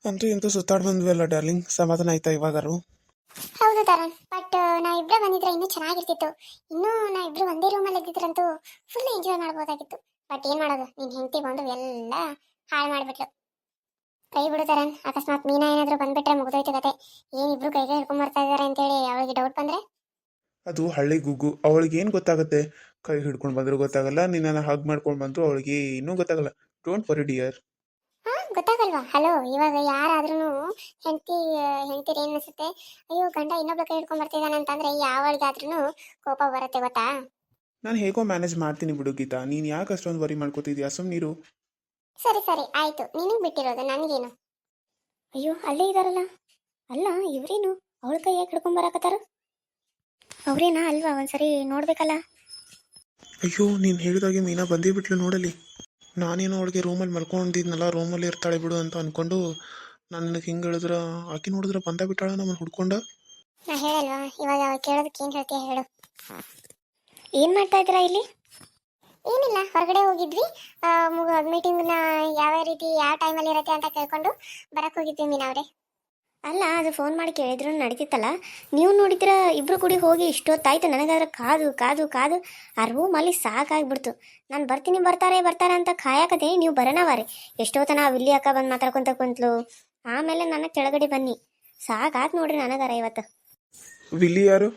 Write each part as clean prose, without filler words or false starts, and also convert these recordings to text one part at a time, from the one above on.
ಅಂತೂ ಇಂತೂ ಸುತ್ತಾಡ್ ಬಂದ್ವಲ್ಲ ಡಾರ್ಲಿಂಗ್, ಸಮಾಧಾನ ಆಯ್ತಾ ಇವಾಗಾರು? ಹೌದು ತರಣ್, ಬಟ್ ನಾವಿಬ್ರೆ ಬಂದಿದ್ರೆ ಇನ್ನೂ ಚೆನ್ನಾಗಿರ್ತಿತ್ತು. ಇನ್ನೂ ನಾವಿಬ್ರು ಒಂದೇ ರೂಮಲ್ಲಿ ಇದ್ದಿದ್ರಂತೂ ಫುಲ್ ಎಂಜಾಯ್ ಮಾಡ್ಬೋದಾಗಿತ್ತು. ಬಟ್ ಏನ್ ಮಾಡೋದು, ನಿನ್ ಹೆಂಡತಿ ಬಂದು ಎಲ್ಲ ಹಾಳು ಮಾಡ್ಬಿಟ್ಲು. ಕೈ ಬಿಡು ತರಣ್, ಅಕಸ್ಮಾತ್ ಮೀನಾ ಏನಾದ್ರೂ ಬಂದ್ಬಿಟ್ರೆ ಮುಗ್ದೋಯ್ತು ಕತೆ. ಏನಿಬ್ರು ಕೈಗೆ ಹಿಡ್ಕೊಂಡ್ ಬರ್ತಾ ಇದಾರೆ ಅಂತೇಳಿ ಅವಳಿಗೆ ಡೌಟ್ ಬಂದ್ರೆ? ಅದು ಹಳ್ಳಿ ಗುಗ್ಗು, ಅವಳಿಗೆ ಏನು ಗೊತ್ತಾಗುತ್ತೆ? ಕೈ ಹಿಡ್ಕೊಂಡು ಬಂದರೂ ಗೊತ್ತಾಗಲ್ಲ, ನಿನ್ನನ್ನು ಹಗ್ ಮಾಡ್ಕೊಂಡು ಬಂದರೂ ಅವಳಿಗೆ ಇನ್ನೂ ಗೊತ್ತಾಗಲ್ಲ. Don't worry dear. ಹಾ, ಗೊತ್ತಾಗಲ್ವಾ? ಹಲೋ, ಇವಾಗ ಯಾರಾದ್ರೂ ಹೆಂಡತಿ ಹೆಂಡತಿರ್ ಏನ್ ಅನ್ಸುತ್ತೆ? ಅಯ್ಯೋ, ಗಂಡ ಇನ್ನೊಬ್ಳ ಕೈ ಹಿಡ್ಕೊಂಡ್ ಬರ್ತಿದ್ದಾನೆ ಅಂತಂದ್ರೆ ಯಾವಳಿಗಾದ್ರೂ ಕೋಪ ಬರುತ್ತೆ ಗೊತ್ತಾ? ನಾನು ಹೇಗೋ ಮ್ಯಾನೇಜ್ ಮಾಡ್ತೀನಿ ಬಿಡು ಗೀತಾ, ನೀನು ಯಾಕೆ ಅಷ್ಟೊಂದು ವರಿ ಮಾಡ್ಕೋತಿದ್ಯಾ? ಸುಮ್ಮನಿರು. ಸರಿ ಸರಿ ಆಯ್ತು, ನಿನಗ್ ಬಿಟ್ಟಿರೋದು, ನನ್ಗೇನು? ಅಯ್ಯೋ, ಅಲ್ಲೇ ಇದಾರಲ್ಲ. ಅಲ್ಲ, ಇವ್ರೇನು ಅವಳ ಕೈ ಯಾಕೆ ಹಿಡ್ಕೊಂಡ್ ಬರಾಕತ್ತಾರ? ಅವ್ರೇನಾ ಅಲ್ವಾ? ಒಂದ್ಸರಿ ನೋಡ್ಬೇಕಲ್ಲ. ಅಯ್ಯೋ, ನೀನು ಹೇಳಿದಾಗೆ ಮೀನಾ ಬಂದೇ ಬಿಟ್ಲು ನೋಡಲಿ. ನಾನೇನೋ ಅವಳಿಗೆ ರೂಮಲ್ಲಿ ಮಲ್ಕೊಂಡಿದ್ನಲ್ಲ, ರೂಮಲ್ಲಿ ಇರ್ತಾಳೆ ಬಿಡು ಅಂತ ಅಂದ್ಕೊಂಡು ನಾನು ನಿನಗೆ ಹಿಂಗೆ ಹೇಳಿದ್ರೆ ಆಕೆ ನೋಡಿದ್ರೆ ಬಂದ ಬಿಟ್ಟಾಳ ನಮ್ಮನ್ನು ಹುಡ್ಕೊಂಡ. ನಾ ಹೇಳಲ್ವಾ? ಇವಾಗ ಕೇಳೋದಕ್ಕೆ ಏನ್ ಹೇಳ್ತೀಯ ಹೇಳು. ಏನ್ ಮಾಡ್ತಾ ಇದ್ದೀರಾ ಇಲ್ಲಿ? ಏನಿಲ್ಲ, ಹೊರಗಡೆ ಹೋಗಿದ್ವಿ. ಮೀಟಿಂಗ್ನ ಯಾವ ರೀತಿ ಯಾವ ಟೈಮಲ್ಲಿ ಇರುತ್ತೆ ಅಂತ ಕೇಳ್ಕೊಂಡು ಬರಕ್ ಹೋಗಿದ್ವಿ ಮೀನವ್ರೆ. ಅಲ್ಲ, ಅದು ಫೋನ್ ಮಾಡಿ ಕೇಳಿದ್ರು ನಡೀತಿತ್ತಲ್ಲ. ನೀವು ನೋಡಿದ್ರ ಇಬ್ರು ಕೂಡಿ ಹೋಗಿ ಇಷ್ಟೊತ್ತಾಯ್ತು. ನನಗಾದ್ರೆ ಕಾದು ಕಾದು ಕಾದು ಆ ರೂಮಲ್ಲಿ ಸಾಕಾಗ್ಬಿಡ್ತು. ನಾನು ಬರ್ತಾರೆ ಅಂತ ಕಾಯಕತೆ, ನೀವು ಬರೋಣವಾರೆ. ಎಷ್ಟೋತನ ವಿಲ್ಲಿ ಅಕ್ಕ ಬಂದು ಮಾತಾಡ್ಕೊಂತ ಕುಂತ್ಲು. ಆಮೇಲೆ ನನ್ನ ಕೆಳಗಡೆ ಬನ್ನಿ. ಸಾಕಾತ್ ನೋಡ್ರಿ ನನಗಾರ ಇವತ್ತು. ವಿಲ್ಲಿ ಯಾರು?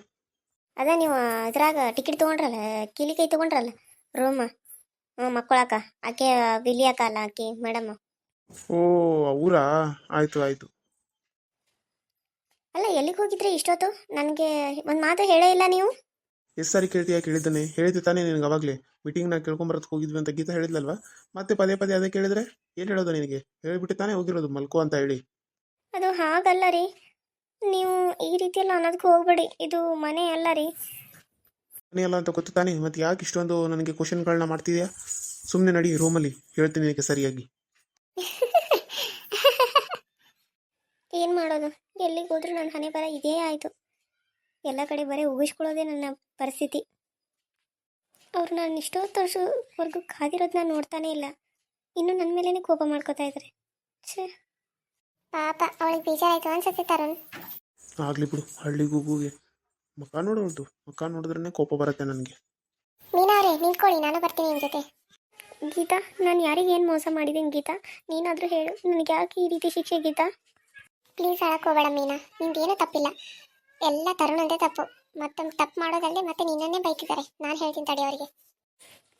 ಅದೇ ನೀವು ಇದ್ರಾಗ ಟಿಕೆಟ್ ತೊಗೊಂಡ್ರಲ್ಲ, ಕೀಲಿ ಕೈ ತೊಗೊಂಡ್ರಲ್ಲ ರೂಮ್ ಮಕ್ಕಳಕ್ಕ, ಆಕೆ ವಿಲಿ ಅಕ್ಕ ಅಲ್ಲ, ಆಕೆ ಮೇಡಮ್. ಓ, ಅವರಾ? ಆಯಿತು ಆಯಿತು. ಅಲ್ಲ, ಎಲ್ಲಿಗೆ ಹೋಗಿದ್ರಿ ಇಷ್ಟೊತ್ತು? ನನಗೆ ಒಂದು ಮಾತು ಹೇಳೇ ಇಲ್ಲ ನೀವು. ಎಷ್ಟು ಸಾರಿ ಕೇಳ್ತೀಯಾ? ಕೇಳಿದ್ದಾನೆ, ಹೇಳಿದ್ದೆ ತಾನೇ ನಿನಗೆ ಅವಾಗಲೇ. ಮೀಟಿಂಗ್ನ ಕೇಳ್ಕೊಂಬರಕ್ಕೆ ಹೋಗಿದ್ವಿ ಅಂತ ಗೀತಾ ಹೇಳಿದ್ಲಲ್ವಾ? ಮತ್ತೆ ಪದೇ ಪದೇ ಅದೇ ಕೇಳಿದ್ರೆ ಏನು ಹೇಳೋದು ನಿನಗೆ? ಹೇಳಿಬಿಟ್ಟು ತಾನೇ ಹೋಗಿರೋದು ಮಲ್ಕೋ ಅಂತ ಹೇಳಿ. ಅದು ಹಾಗಲ್ಲ ರೀ, ನೀವು ಈ ರೀತಿಯೆಲ್ಲ ಅನ್ನೋದಕ್ಕೆ ಹೋಗ್ಬೇಡಿ. ಇದು ಮನೆ ಅಲ್ಲ ರೀ. ಮನೆ ಅಲ್ಲ ಅಂತ ಗೊತ್ತು ತಾನೇ, ಮತ್ತೆ ಯಾಕೆ ಇಷ್ಟೊಂದು ನನಗೆ ಕ್ವಶನ್ಗಳನ್ನ ಮಾಡ್ತಿದ್ಯಾ? ಸುಮ್ಮನೆ ನಡಿ ರೂಮಲ್ಲಿ, ಹೇಳ್ತೀನಿ ನಿನಗೆ ಸರಿಯಾಗಿ. ಏನು ಮಾಡೋದು? ಎಲ್ಲಿಗೆ ಹೋದ್ರೂ ನನ್ನ ಹಣೆ ಬರ ಇದೇ ಆಯಿತು. ಎಲ್ಲ ಕಡೆ ಬರೀ ಉಗಿಸ್ಕೊಳ್ಳೋದೇ ನನ್ನ ಪರಿಸ್ಥಿತಿ. ಅವ್ರು ನಾನು ಇಷ್ಟೊತ್ತು ವರ್ಷವರೆಗೂ ಕಾದಿರೋದು ನಾನು ನೋಡ್ತಾನೆ ಇಲ್ಲ. ಇನ್ನು ನನ್ನ ಮೇಲೇ ಕೋಪ ಮಾಡ್ಕೋತಾ ಇದ್ದಾರೆ. ಛೇ, ಪಾಪ ಅವಳಿಗೆ ಬೇಜಾರಾಯ್ತು ಅನ್ಸುತ್ತೆ ತರುಣ್. ಆಗಲಿ ಬಿಡು, ಹಳ್ಳಿ ಗುಗ್ಗುಗೆ ಮಕ್ಕ ನೋಡೋದು, ಮಕ್ಕ ನೋಡಿದ್ರೇ ಕೋಪ ಬರುತ್ತೆ ನನಗೆ. ಮೀನವ್ರೆ, ನಿಂತ್ಕೊಳ್ಳಿ, ನಾನು ಬರ್ತೀನಿ ನಿಮ್ಮ ಜೊತೆ. ಗೀತಾ, ನಾನು ಯಾರಿಗೇನು ಮೋಸ ಮಾಡಿದ್ದೀನಿ ಗೀತಾ? ನೀನಾದರೂ ಹೇಳು, ನನಗೆ ಯಾಕೆ ಈ ರೀತಿ ಶಿಕ್ಷೆ ಗೀತಾ? ಪ್ಲೀಸ್ ಅಳಕ್ಕೆ ಹೋಗಬೇಡ ಮೀನಾ, ನಿಂದೇನೂ ತಪ್ಪಿಲ್ಲ. ಎಲ್ಲ ತರುಣಂದೇ ತಪ್ಪು. ಮತ್ತೊಂದು ತಪ್ಪು ಮಾಡೋದಲ್ಲದೆ ಮತ್ತೆ ನಿನ್ನನ್ನೇ ಬೈತಿದ್ದಾರೆ. ನಾನು ಹೇಳ್ತೀನಿ ತಡಿ ಅವರಿಗೆ.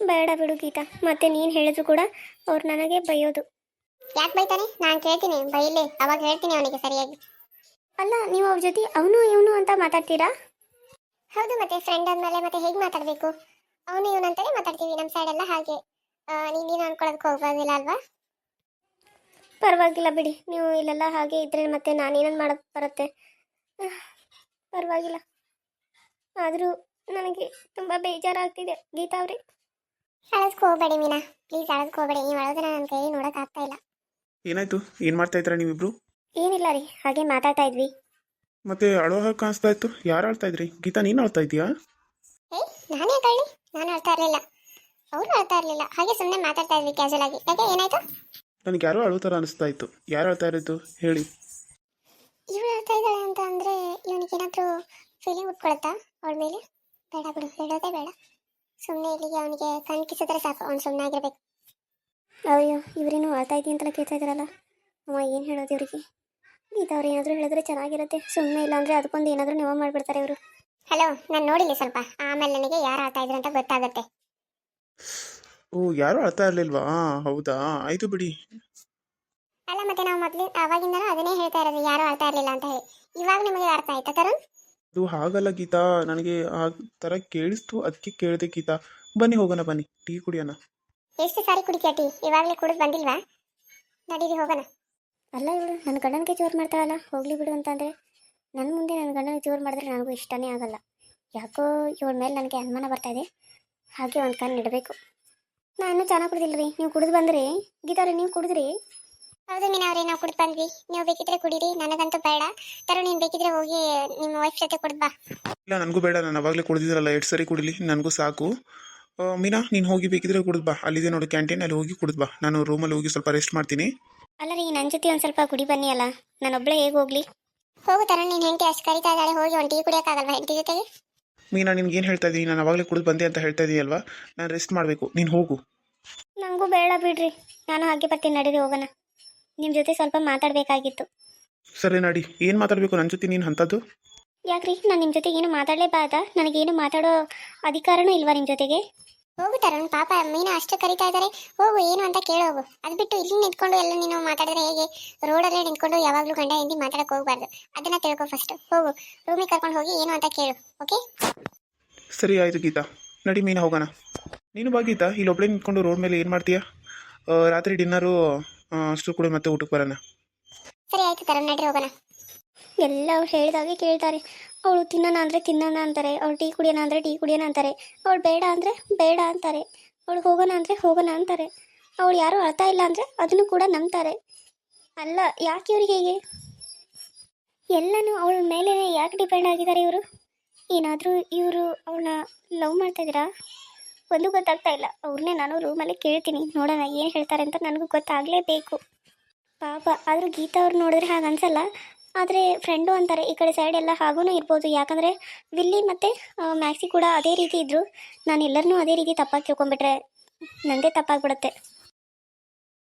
ಬೇಡ ಬಿಡು ಗೀತಾ, ಮತ್ತೆ ನೀನು ಹೇಳಿದ್ರು ಕೂಡ ಅವ್ರು ನನಗೆ ಬೈಯೋದು. ಯಾಕೆ ಬೈತಾನೆ? ನಾನು ಕೇಳ್ತೀನಿ, ಬೈಲಿ, ಅವಾಗ ಹೇಳ್ತೀನಿ ಅವನಿಗೆ ಸರಿಯಾಗಿ. ಅಲ್ಲ, ನೀವು ಅವ್ರ ಜೊತೆ ಅವನು ಇವನು ಅಂತ ಮಾತಾಡ್ತೀರಾ? ಹೌದು, ಮತ್ತೆ ಫ್ರೆಂಡ್ ಆದಮೇಲೆ ಮತ್ತೆ ಹೇಗೆ ಮಾತಾಡಬೇಕು? ಅವನು ಇವನು ಅಂತಲೇ ಮಾತಾಡ್ತೀವಿ ನಮ್ಮ ಸೈಡೆಲ್ಲ. ಹಾಗೆ ನೀನೇನು ಅನ್ಕೊಳ್ಳೋದಕ್ಕೆ ಹೋಗೋದಿಲ್ಲ ಅಲ್ವಾ? ಪರವಾಗಿಲ್ಲ ಬಿಡಿ, ನೀವು ಇಲ್ಲೆಲ್ಲ ಹಾಗೆ ಇದ್ರೆ ಮತ್ತೆ ನಾನೇನನ್ನು ಮಾಡೋಕ್ಕೆ ಬರುತ್ತೆ. ಪರವಾಗಿಲ್ಲ, ಆದರೂ ನನಗೆ ತುಂಬ ಬೇಜಾರಾಗ್ತಿದೆ ಗೀತಾ ಅವ್ರಿ. ಅಳೋದಕ್ಕೆ ಹೋಗಬೇಡಿ ಮೀನಾ, ಪ್ಲೀಸ್ ಅಳೋದಕ್ಕೆ ಹೋಗಬೇಡಿ. ನೀವು ಅಳೋದನ್ನ ನನ್ನ ಕೈಯಲ್ಲಿ ನೋಡೋಕ್ಕಾಗ್ತಾ ಇಲ್ಲ. ಏನಾಯ್ತು? ಏನು ಮಾಡ್ತಾ ಇದ್ದೀರಾ ನೀವಿಬ್ರು? ಏನಿಲ್ಲ ರೀ, ಹಾಗೆ ಮಾತಾಡ್ತಾ ಇದ್ವಿ. ಮತ್ತೆ ಅಳೋ ಹಾಗೆ ಕಾಣಿಸ್ತಾ ಇತ್ತು. ಯಾರು ಆಳ್ತಾ ಇದ್ರಿ? ಗೀತಾ, ನೀನು ಆಳ್ತಾ ಇದೀಯಾ? ನಾನೇ ಕಳ್ಳಿ, ನಾನು ಅಳ್ತಾ ಇರಲಿಲ್ಲ, ಅವರು ಅಳ್ತಾ ಇರಲಿಲ್ಲ. ಹಾಗೆ ಸುಮ್ಮನೆ ಮಾತಾಡ್ತಾ ಇದ್ವಿ ಕ್ಯಾಶುವಲ್ ಆಗಿ. ಯಾಕೆ, ಏನಾಯ್ತು? ನನಗೆ ಯಾರೋ ಅಳೋ ಥರ ಅನಿಸ್ತಾ ಇತ್ತು. ಯಾರು ಅಳ್ತಾ ಇರೋದು ಹೇಳಿ? ಇವಳು ಅಳ್ತಾ ಇದ್ದಾಳೆ ಅಂತ ಅಂದರೆ ಇವನಿಗೇನಾದರೂ ಫೀಲಿಂಗ್ ಉಟ್ಕೊಳತ್ತಾ ಅವಳ ಮೇಲೆ? ಬೇಡ ಬಿಡು, ಹೇಳೋದೇ ಬೇಡ. ಸುಮ್ಮನೆ ಇಲ್ಲಿಗೆ ಅವನಿಗೆ ಕಣ್ ಕಿಸಿದ್ರೆ ಸಾಕು, ಅವ್ನು ಸುಮ್ಮನೆ ಆಗಿರ್ಬೇಕು. ಅಯ್ಯೋ, ಇವರೇನು ಅಳ್ತಾ ಇದ್ದೀನಿ ಅಂತಲೇ ಕೇಳ್ತಾ ಇದ್ದಾರಲ್ಲ. ಅಮ್ಮ ಏನು ಹೇಳೋದು ಇವರಿಗೆ? ಗೀತಾ ಅವ್ರು ಏನಾದರೂ ಹೇಳಿದ್ರೆ ಚೆನ್ನಾಗಿರುತ್ತೆ. ಸುಮ್ಮನೆ ಇಲ್ಲ ಅಂದರೆ ಅದಕ್ಕೊಂದು ಏನಾದರೂ ನೆವ ಮಾಡಿಬಿಡ್ತಾರೆ ಇವರು. ಹಲೋ, ನಾನು ನೋಡಿಲ್ಲ ಸ್ವಲ್ಪ, ಆಮೇಲೆ ನನಗೆ ಯಾರು ಆಡ್ತಾ ಇದ್ರು ಅಂತ ಗೊತ್ತಾಗುತ್ತೆ. ಓ, ಯಾರು ಅಳ್ತಾ ಇರಲಿಲ್ವಾ? ಹೌದಾ, ಆಯಿತು ಬಿಡಿ. ಅಲ್ಲ, ಮತ್ತೆ ನಾವು ಮೊದಲು ಅವಾಗಿಂದನೂ ಅದನ್ನೇ ಹೇಳ್ತಾ ಇರೋದು, ಯಾರು ಆಡ್ತಾ ಇರಲಿಲ್ಲ ಅಂತ ಹೇಳಿ. ಇವಾಗ ನಿಮಗೆ ಅರ್ಥ ಆಯ್ತಾ ತರುಣ್? ಅದು ಹಾಗಲ್ಲ ಗೀತಾ, ನನಗೆ ಆ ಥರ ಕೇಳಿಸ್ತು, ಅದಕ್ಕೆ ಕೇಳಿದೆ ಗೀತಾ. ಬನ್ನಿ ಹೋಗೋಣ, ಬನ್ನಿ ಟೀ ಕುಡಿಯೋಣ. ಎಷ್ಟು ಸಾರಿ ಕುಡಿತೀಯ ಟೀ? ಇವಾಗಲೇ ಕುಡಿದು ಬಂದಿಲ್ವಾ? ನಡೀರಿ ಹೋಗೋಣ. ಅಲ್ಲ, ಇವಳು ನನ್ನ ಗಂಡನಿಗೆ ಜೋರು ಮಾಡ್ತಾಳಲ್ಲ, ಹೋಗ್ಲಿ ಬಿಡು ಅಂತಂದರೆ. ನನ್ನ ಮುಂದೆ ನನ್ನ ಗಂಡನಿಗೆ ಜೋರು ಮಾಡಿದ್ರೆ ನನಗೂ ಇಷ್ಟನೇ ಆಗಲ್ಲ. ಯಾಕೋ ಇವಳ ಮೇಲೆ ನನಗೆ ಅನುಮಾನ ಬರ್ತಾಯಿದೆ. ಹಾಗೆ ಒಂದು ಕಣ್ಣು ಇಡಬೇಕು. ನಾನು ಚೆನ್ನಾಗಿ ಕುಡಿದಿಲ್ಲ ರೀ, ನೀವು ಕುಡಿದು ಬಂದ್ರಿ. ಗೀತಾವ್ರೆ, ನೀವು ಕುಡಿದ್ರಿ? ಹೌದು ಮೀನವ್ರೆ, ನಾವು ಕುಡಿದು ಬಂದ್ವಿ. ನೀವು ಬೇಕಿದ್ರೆ ಕುಡೀರಿ, ನನಗಂತೂ ಬೇಡ. ತರುಣ್, ನೀನು ಬೇಕಿದ್ರೆ ಹೋಗಿ ನಿಮ್ಮ ವೈಫ್ ಜೊತೆ ಕುಡಿದು ಬಾ. ಇಲ್ಲ, ನನಗೂ ಬೇಡ, ನಾನು ಅವಾಗಲೇ ಕುಡಿದಿರಲ್ಲ, 2 ಸರಿ ಕುಡಿಲಿ, ನನಗೂ ಸಾಕು. ಮೀನಾ, ನೀನು ಹೋಗಿ ಬೇಕಿದ್ರೆ ಕುಡಿದು ಬಾ. ಅಲ್ಲಿದೆ ನೋಡಿ ಕ್ಯಾಂಟೀನ್, ಅಲ್ಲಿ ಹೋಗಿ ಕುಡಿದು ಬಾ. ನಾನು ರೂಮಲ್ಲಿ ಹೋಗಿ ಸ್ವಲ್ಪ ರೆಸ್ಟ್ ಮಾಡ್ತೀನಿ. ಅಲ್ಲ ರೀ ನನ್ನ ಜೊತೆ ಒಂದು ಸ್ವಲ್ಪ ಕುಡಿ ಬನ್ನಿ ಅಲ್ಲ, ನಾನೊಬ್ಬಳೇ ಹೇಗೆ ಹೋಗ್ಲಿ? ಹೋಗು ತರುಣ್, ನಿನ್ನ ಹೆಂಡತಿ ಅಷ್ಟು ಕರಿತಾ ಇದ್ದಾಳೆ, ಹೋಗಿ ಒಂದು ಟೀ ಕುಡಿಯೋಕ್ಕಾಗಲ್ವಾ ಹೆಂಡತಿ ಜೊತೆಗೆ? ಮೀನಾ ನಿನ್ಗೆ ಏನು ಹೇಳ್ತಾ ಇದ್ದೀನಿ? ನಾನು ಅವಾಗಲೇ ಕುಡಿದು ಬಂದೆ ಅಂತ ಹೇಳ್ತಾ ಇದ್ದೀನಿ ಅಲ್ವಾ? ನಾನು ರೆಸ್ಟ್ ಮಾಡಬೇಕು, ನೀನು ಹೋಗು. ನನಗೂ ಬೇಡ ಬಿಡ್ರಿ, ನಾನು ಹಾಗೆ ಬರ್ತೀನಿ, ನಡೀರಿ ಹೋಗೋಣ. ನಿಮ್ಮ ಜೊತೆ ಸ್ವಲ್ಪ ಮಾತಾಡಬೇಕಾಗಿತ್ತು. ಸರಿ ನಡಿ, ಏನು ಮಾತಾಡಬೇಕು ನನ್ನ ಜೊತೆ ನೀನು ಅಂಥದ್ದು? ಯಾಕ್ರಿ, ನಾನು ನಿಮ್ಮ ಜೊತೆ ಏನು ಮಾತಾಡಲೇಬಾರ್ದಾ? ನನಗೇನು ಮಾತಾಡೋ ಅಧಿಕಾರನೂ ಇಲ್ವಾ ನಿಮ್ಮ ಜೊತೆಗೆ? ಹೋಗು ತರುಣ್, ಪಾಪ ಮೀನಾ ಅಷ್ಟು ಕರಿತಾ ಇದ್ದಾರೆ, ಹೋಗು ಏನು ಅಂತ ಕೇಳೋಗು. ಅದು ಬಿಟ್ಟು ಇಲ್ಲಿ ನಿಂತ್ಕೊಂಡು ಎಲ್ಲ ನೀನು ಮಾತಾಡಿದ್ರೆ ಹೇಗೆ? ರೋಡಲ್ಲೇ ನಿಂತ್ಕೊಂಡು ಯಾವಾಗಲೂ ಗಂಡ ಹಿಂದಿ ಮಾತಾಡಕ್ಕೆ ಹೋಗಬಾರ್ದು, ಅದನ್ನು ತಿಳ್ಕೊ. ಫಸ್ಟ್ ಹೋಗು, ರೂಮಿಗೆ ಕರ್ಕೊಂಡು ಹೋಗಿ ಏನು ಅಂತ ಕೇಳು, ಓಕೆ? ಸರಿ ಆಯಿತು ಗೀತಾ, ನಡಿ ಮೀನಾ ಹೋಗೋಣ. ನೀನು ಬಾ ಗೀತಾ, ಇಲ್ಲೊಬ್ಬಳೇ ನಿಂತ್ಕೊಂಡು ರೋಡ್ ಮೇಲೆ ಏನು ಮಾಡ್ತೀಯಾ? ರಾತ್ರಿ ಡಿನ್ನರು ಅಷ್ಟು ಕೂಡ ಮತ್ತೆ ಊಟಕ್ಕೆ ಬರೋಣ. ಸರಿ ಆಯಿತು ತರುಣ್, ನಡ್ರಿ ಹೋಗೋಣ. ಎಲ್ಲ ಅವ್ರು ಹೇಳಿದಾಗೆ ಕೇಳ್ತಾರೆ. ಅವಳು ತಿನ್ನೋಣ ಅಂದರೆ ತಿನ್ನೋಣ ಅಂತಾರೆ, ಅವಳು ಟೀ ಕುಡಿಯೋಣ ಅಂದರೆ ಟೀ ಕುಡಿಯೋಣ ಅಂತಾರೆ, ಅವಳು ಬೇಡ ಅಂದರೆ ಬೇಡ ಅಂತಾರೆ, ಅವಳು ಹೋಗೋಣ ಅಂದರೆ ಹೋಗೋಣ ಅಂತಾರೆ, ಅವಳು ಯಾರೂ ಅಳ್ತಾ ಇಲ್ಲ ಅಂದರೆ ಅದನ್ನು ಕೂಡ ನಂಬ್ತಾರೆ. ಅಲ್ಲ, ಯಾಕೆ ಇವ್ರಿಗೆ ಹೀಗೆ? ಎಲ್ಲನೂ ಅವಳ ಮೇಲೆ ಯಾಕೆ ಡಿಪೆಂಡ್ ಆಗಿದ್ದಾರೆ ಇವರು? ಏನಾದರೂ ಇವರು ಅವಳನ್ನ ಲವ್ ಮಾಡ್ತಾಯಿದ್ದೀರಾ? ಒಂದು ಗೊತ್ತಾಗ್ತಾ ಇಲ್ಲ. ಅವ್ರನ್ನೇ ನಾನು ರೂಮಲ್ಲಿ ಕೇಳ್ತೀನಿ, ನೋಡೋಣ ಏನು ಹೇಳ್ತಾರೆ ಅಂತ, ನನಗೂ ಗೊತ್ತಾಗಲೇಬೇಕು. ಪಾಪ, ಆದರೂ ಗೀತಾ ಅವ್ರು ನೋಡಿದ್ರೆ ಹಾಗೆ ಅನ್ಸಲ್ಲ, ಆದರೆ ಫ್ರೆಂಡು ಅಂತಾರೆ. ಈ ಕಡೆ ಸೈಡ್ ಎಲ್ಲ ಹಾಗೂ ಇರ್ಬೋದು, ಯಾಕಂದರೆ ವಿಲ್ಲಿ ಮತ್ತು ಮ್ಯಾಕ್ಸಿ ಕೂಡ ಅದೇ ರೀತಿ ಇದ್ದರು. ನಾನು ಎಲ್ಲರನ್ನೂ ಅದೇ ರೀತಿ ತಪ್ಪಾಗಿ ತಿಳ್ಕೊಂಬಿಟ್ರೆ ನನ್ನದೇ ತಪ್ಪಾಗ್ಬಿಡುತ್ತೆ.